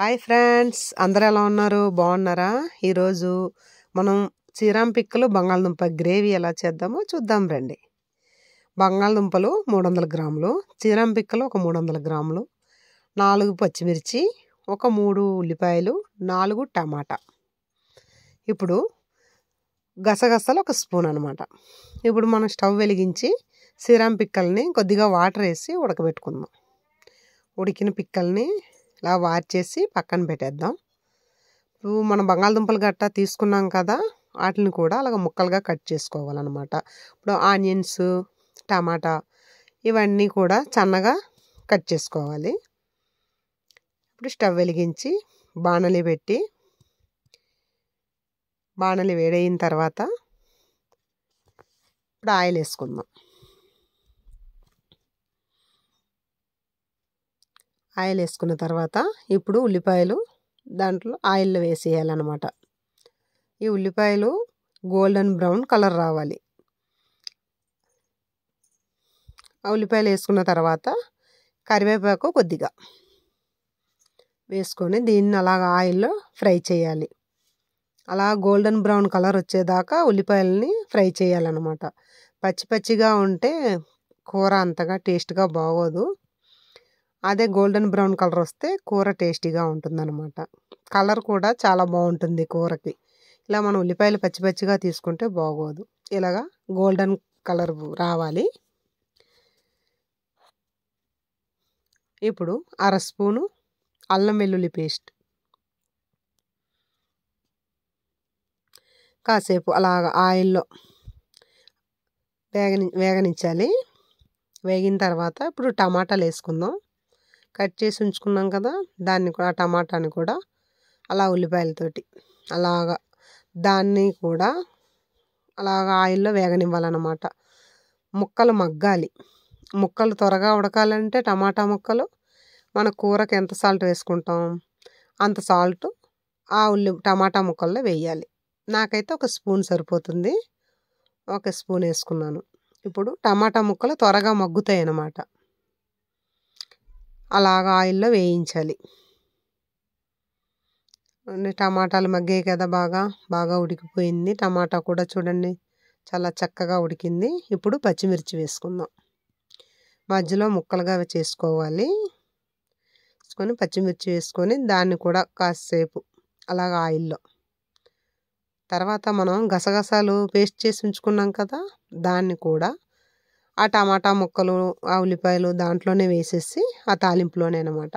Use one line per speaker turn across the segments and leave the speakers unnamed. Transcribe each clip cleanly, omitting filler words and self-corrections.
Hi friends, అందరూ ఎలా ఉన్నారు? బాగున్నారా? ఈరోజు మనం చీరాం పిక్కలు బంగాళదుంప గ్రేవీ ఎలా చేద్దామో చూద్దాం రండి. బంగాళదుంపలు 300 గ్రాములు, చీరాం పిక్కలు ఒక 300 గ్రాములు, 4 పచ్చిమిర్చి, ఒక 3 ఉల్లిపాయలు, 4 టమాటా. ఇప్పుడు గసగసాలు ఒక స్పూన్ అనమాట. ఇప్పుడు మనం స్టవ్ వెలిగించి చీరాం పిక్కల్ని కొద్దిగా వాటర్ వేసి ఉడకబెట్టుకుందాం. ఉడికిన పిక్కల్ని ఇలా వార్చేసి పక్కన పెట్టేద్దాం. ఇప్పుడు మనం బంగాళదుంపలు గట్టా తీసుకున్నాం కదా, వాటిని కూడా అలాగ ముక్కలుగా కట్ చేసుకోవాలన్నమాట. ఇప్పుడు ఆనియన్స్, టమాటా ఇవన్నీ కూడా సన్నగా కట్ చేసుకోవాలి. ఇప్పుడు స్టవ్ వెలిగించి బాణలి పెట్టి, బాణలి వేడైన తర్వాత ఇప్పుడు ఆయిల్ వేసుకుందాం. ఆయిల్ వేసుకున్న తర్వాత ఇప్పుడు ఉల్లిపాయలు దాంట్లో ఆయిల్లో వేసేయాలన్నమాట. ఈ ఉల్లిపాయలు గోల్డెన్ బ్రౌన్ కలర్ రావాలి. ఆ ఉల్లిపాయలు వేసుకున్న తర్వాత కరివేపాకు కొద్దిగా వేసుకొని దీన్ని అలాగ ఆయిల్లో ఫ్రై చేయాలి. అలా గోల్డెన్ బ్రౌన్ కలర్ వచ్చేదాకా ఉల్లిపాయలని ఫ్రై చేయాలన్నమాట. పచ్చి పచ్చిగా ఉంటే కూర అంతగా టేస్ట్గా బాగోదు. అదే గోల్డెన్ బ్రౌన్ కలర్ వస్తే కూర టేస్టీగా ఉంటుందన్నమాట. కలర్ కూడా చాలా బాగుంటుంది కూరకి. ఇలా మనం ఉల్లిపాయలు పచ్చి పచ్చిగా తీసుకుంటే బాగోదు. ఇలాగా గోల్డెన్ కలర్ రావాలి. ఇప్పుడు 1/2 స్పూను అల్లం వెల్లుల్లి పేస్ట్ కాసేపు అలాగ ఆయిల్లో వేగనించాలి. వేగిన తర్వాత ఇప్పుడు టమాటాలు వేసుకుందాం. కట్ చేసి ఉంచుకున్నాం కదా, దాన్ని కూడా టమాటాని కూడా అలా ఉల్లిపాయలతోటి అలాగా దాన్ని కూడా అలాగ ఆయిల్లో వేగనివ్వాలన్నమాట. ముక్కలు మగ్గాలి. ముక్కలు త్వరగా ఉడకాలంటే టమాటా ముక్కలు మన కూరకి ఎంత సాల్ట్ వేసుకుంటాం అంత సాల్ట్ ఆ టమాటా ముక్కల్లో వేయాలి. నాకైతే 1 స్పూన్ సరిపోతుంది. 1 స్పూన్ వేసుకున్నాను. ఇప్పుడు టమాటా ముక్కలు త్వరగా మగ్గుతాయి అన్నమాట. అలాగ ఆయిల్లో వేయించాలి. టమాటాలు మగ్గాయి కదా, బాగా ఉడికిపోయింది. టమాటా కూడా చూడండి చాలా చక్కగా ఉడికింది. ఇప్పుడు పచ్చిమిర్చి వేసుకుందాం. మధ్యలో ముక్కలుగా చేసుకోవాలి. వేసుకొని పచ్చిమిర్చి వేసుకొని దాన్ని కూడా కాసేపు అలాగ ఆయిల్లో. తర్వాత మనం గసగసాలు పేస్ట్ చేసి ఉంచుకున్నాం కదా, దాన్ని కూడా ఆ టమాటా ముక్కలు, ఆ ఉల్లిపాయలు దాంట్లోనే వేసేసి ఆ తాలింపులోనే అనమాట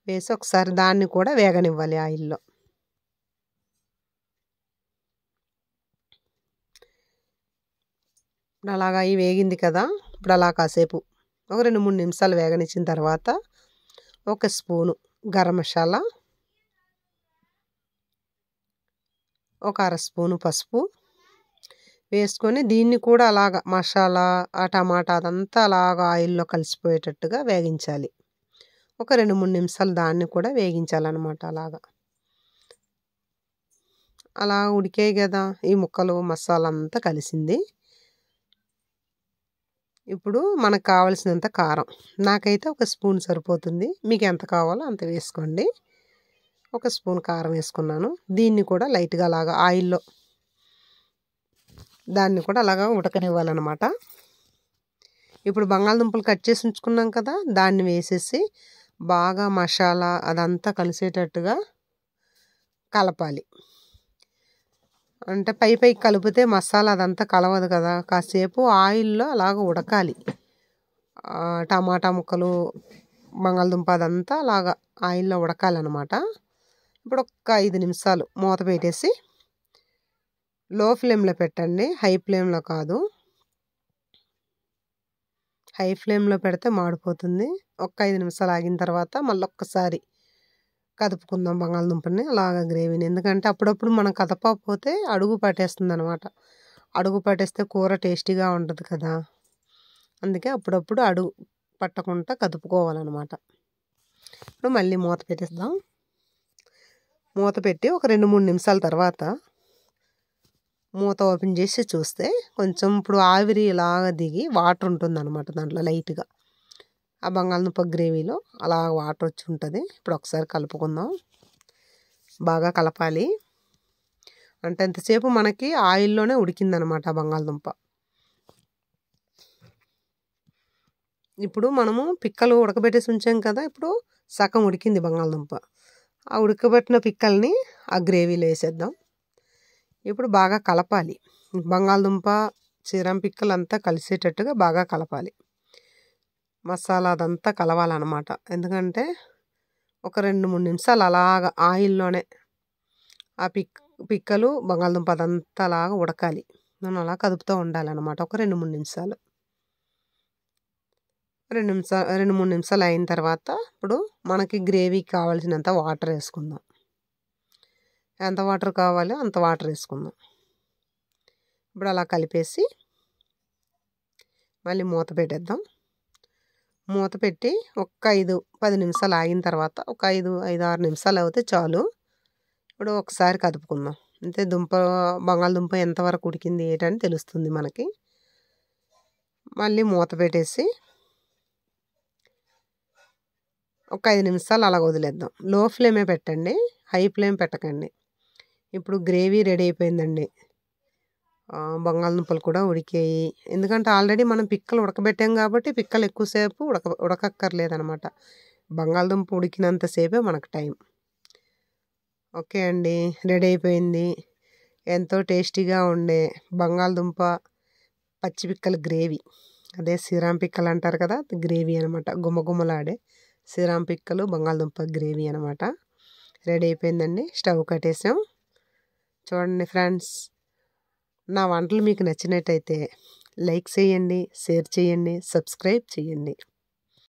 వేసి ఒకసారి దాన్ని కూడా వేగనివ్వాలి ఆయిల్లో. ఇప్పుడు అలాగా ఈ వేగింది కదా, ఇప్పుడు అలా కాసేపు ఒక 2-3 నిమిషాలు వేగనిచ్చిన తర్వాత 1 స్పూను గరం మసాలా, ఒక 1/2 స్పూను పసుపు వేసుకొని దీన్ని కూడా అలాగ మసాలా ఆ టమాటా అదంతా అలాగ ఆయిల్లో కలిసిపోయేటట్టుగా వేగించాలి. ఒక 2-3 నిమిషాలు దాన్ని కూడా వేగించాలన్నమాట. అలా ఉడికాయి కదా, ఈ ముక్కలు మసాలా అంతా కలిసింది. ఇప్పుడు మనకు కావలసినంత కారం, నాకైతే 1 స్పూన్ సరిపోతుంది. మీకు ఎంత కావాలో అంత వేసుకోండి. 1 స్పూన్ కారం వేసుకున్నాను. దీన్ని కూడా లైట్గా అలాగా ఆయిల్లో దాన్ని కూడా అలాగా ఉడకనివ్వాలన్నమాట. ఇప్పుడు బంగాళదుంపలు కట్ చేసి ఉంచుకున్నాం కదా, దాన్ని వేసేసి బాగా మసాలా అదంతా కలిసేటట్టుగా కలపాలి. అంటే పైకి కలిపితే మసాలా అదంతా కలవదు కదా, కాసేపు ఆయిల్లో అలాగ ఉడకాలి. టమాటా ముక్కలు, బంగాళదుంప అదంతా అలాగా ఆయిల్లో ఉడకాలన్నమాట. ఇప్పుడు ఒక 5 నిమిషాలు మూత పెట్టేసి లో ఫ్లేమ్లో పెట్టండి, హై ఫ్లేమ్లో కాదు. హై ఫ్లేమ్లో పెడితే మాడిపోతుంది. ఒక 5 నిమిషాలు ఆగిన తర్వాత మళ్ళీ ఒక్కసారి కదుపుకుందాం బంగాళదుంపని అలాగ గ్రేవీని. ఎందుకంటే అప్పుడప్పుడు మనం కదపకపోతే అడుగు పట్టేస్తుంది అనమాట. అడుగు పట్టేస్తే కూర టేస్టీగా ఉంటుంది కదా, అందుకే అప్పుడప్పుడు అడుగు పట్టకుండా కదుపుకోవాలన్నమాట. ఇప్పుడు మళ్ళీ మూత పెట్టేద్దాం. మూత పెట్టి ఒక 2-3 నిమిషాల తర్వాత మూత ఓపెన్ చేసి చూస్తే కొంచెం ఇప్పుడు ఆవిరి ఇలాగ దిగి వాటర్ ఉంటుందన్నమాట దాంట్లో లైట్గా. ఆ బంగాళదుంప గ్రేవీలో అలా వాటర్ వచ్చి ఉంటుంది. ఇప్పుడు ఒకసారి కలుపుకుందాం. బాగా కలపాలి. అంటే ఎంతసేపు మనకి ఆయిల్లోనే ఉడికిందనమాట ఆ బంగాళదుంప. ఇప్పుడు మనము పిక్కలు ఉడకబెట్టేసి ఉంచాం కదా, ఇప్పుడు సగం ఉడికింది బంగాళదుంప. ఆ ఉడకబెట్టిన పిక్కల్ని ఆ గ్రేవీలో వేసేద్దాం. ఇప్పుడు బాగా కలపాలి. బంగాళదుంప చీరం పిక్కలు అంతా కలిసేటట్టుగా బాగా కలపాలి. మసాలా అదంతా కలవాలన్నమాట. ఎందుకంటే ఒక 2-3 నిమిషాలు అలాగా ఆయిల్లోనే ఆ పిక్కలు బంగాళదుంప అదంతా అలాగా ఉడకాలి. మనం అలా కదుపుతూ ఉండాలన్నమాట ఒక 2-3 నిమిషాలు. 2-3 నిమిషాలు అయిన తర్వాత ఇప్పుడు మనకి గ్రేవీకి కావాల్సినంత వాటర్ వేసుకుందాం. ఎంత వాటర్ కావాలో అంత వాటర్ వేసుకుందాం. ఇప్పుడు అలా కలిపేసి మళ్ళీ మూత పెట్టేద్దాం. మూత పెట్టి ఒక 5-10 నిమిషాలు ఆగిన తర్వాత ఒక 5-6 నిమిషాలు అవుతే చాలు. ఇప్పుడు ఒకసారి కదుపుకుందాం. అంతే బంగాళదుంప ఎంతవరకు ఉడికింది ఏంటని తెలుస్తుంది మనకి. మళ్ళీ మూత పెట్టేసి ఒక 5 నిమిషాలు అలా వదిలేద్దాం. లో ఫ్లేమే పెట్టండి, హై ఫ్లేమ్ పెట్టకండి. ఇప్పుడు గ్రేవీ రెడీ అయిపోయిందండి. బంగాళదుంపలు కూడా ఉడికాయి. ఎందుకంటే ఆల్రెడీ మనం పిక్కలు ఉడకబెట్టాం కాబట్టి పిక్కలు ఎక్కువసేపు ఉడకక్కర్లేదనమాట. బంగాళదుంప ఉడికినంతసేపే మనకు టైం. ఓకే అండి, రెడీ అయిపోయింది. ఎంతో టేస్టీగా ఉండే బంగాళదుంప పచ్చి పిక్కల గ్రేవీ. అదే శ్రీరామ పిక్కలు అంటారు కదా, గ్రేవీ అనమాట. గుమ్మగుమ్మలాడే శ్రీరామ పిక్కలు బంగాళదుంప గ్రేవీ అనమాట. రెడీ అయిపోయిందండి. స్టవ్ కట్టేసాం. చూడండి ఫ్రెండ్స్, నా వంటలు మీకు నచ్చినట్టయితే లైక్ చేయండి, షేర్ చేయండి, సబ్స్క్రైబ్ చేయండి.